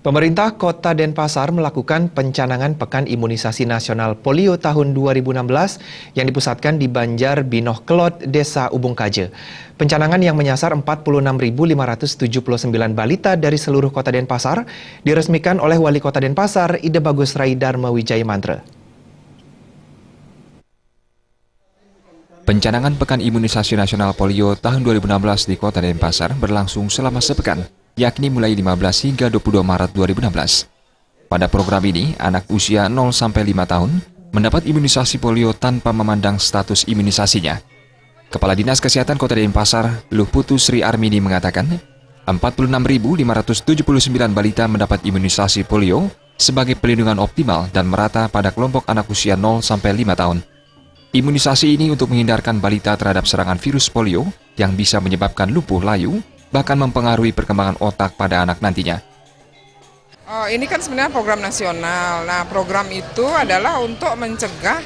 Pemerintah Kota Denpasar melakukan pencanangan Pekan Imunisasi Nasional Polio tahun 2016 yang dipusatkan di Banjar Binoh Kelot, Desa Ubung Kaje. Pencanangan yang menyasar 46.579 balita dari seluruh Kota Denpasar diresmikan oleh Wali Kota Denpasar, Ide Bagus Rai Dharma Wijaya Mantra. Pencanangan Pekan Imunisasi Nasional Polio tahun 2016 di Kota Denpasar berlangsung selama sepekan, yakni mulai 15 hingga 22 Maret 2016. Pada program ini, anak usia 0-5 tahun mendapat imunisasi polio tanpa memandang status imunisasinya. Kepala Dinas Kesehatan Kota Denpasar, Luh Putu Sri Armini mengatakan, 46.579 balita mendapat imunisasi polio sebagai pelindungan optimal dan merata pada kelompok anak usia 0-5 tahun. Imunisasi ini untuk menghindarkan balita terhadap serangan virus polio yang bisa menyebabkan lumpuh layu, bahkan mempengaruhi perkembangan otak pada anak nantinya. Ini kan sebenarnya program nasional. Nah, program itu adalah untuk mencegah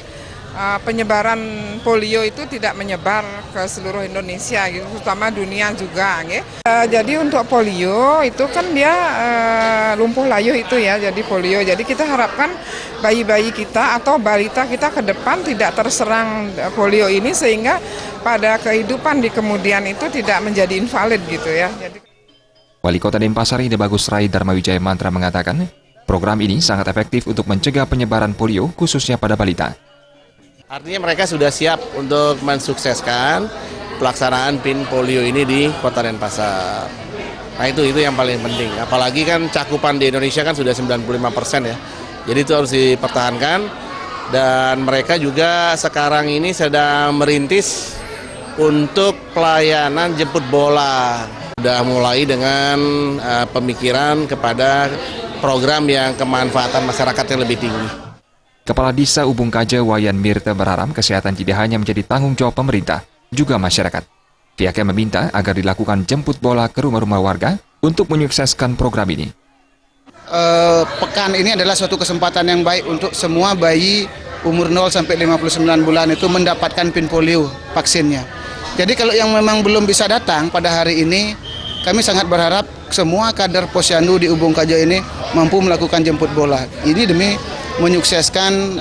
penyebaran polio itu tidak menyebar ke seluruh Indonesia, gitu, terutama dunia juga. Gitu. Jadi untuk polio itu kan dia lumpuh layu itu ya, jadi polio. Jadi kita harapkan bayi-bayi kita atau balita kita ke depan tidak terserang polio ini sehingga pada kehidupan di kemudian itu tidak menjadi invalid gitu ya. Wali Kota Denpasar Ide Bagus Rai Dharma Wijaya Mantra mengatakan, program ini sangat efektif untuk mencegah penyebaran polio khususnya pada balita. Artinya mereka sudah siap untuk mensukseskan pelaksanaan PIN polio ini di Kota Denpasar. Nah itu yang paling penting. Apalagi kan cakupan di Indonesia kan sudah 95% ya. Jadi itu harus dipertahankan. Dan mereka juga sekarang ini sedang merintis untuk pelayanan jemput bola. Sudah mulai dengan pemikiran kepada program yang kemanfaatan masyarakat yang lebih tinggi. Kepala Desa Ubung Kaje Wayan Mirta berharap kesehatan tidak hanya menjadi tanggung jawab pemerintah, juga masyarakat. Pihaknya meminta agar dilakukan jemput bola ke rumah-rumah warga untuk menyukseskan program ini. Pekan ini adalah suatu kesempatan yang baik untuk semua bayi umur 0-59 bulan itu mendapatkan PIN polio vaksinnya. Jadi kalau yang memang belum bisa datang pada hari ini, kami sangat berharap semua kader Posyandu di Ubung Kaje ini mampu melakukan jemput bola. Ini demi menyukseskan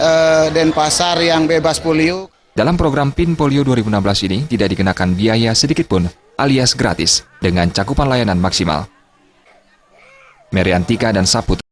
Denpasar yang bebas polio. Dalam program PIN Polio 2016 ini tidak dikenakan biaya sedikitpun alias gratis dengan cakupan layanan maksimal. Meriantika dan Saputra.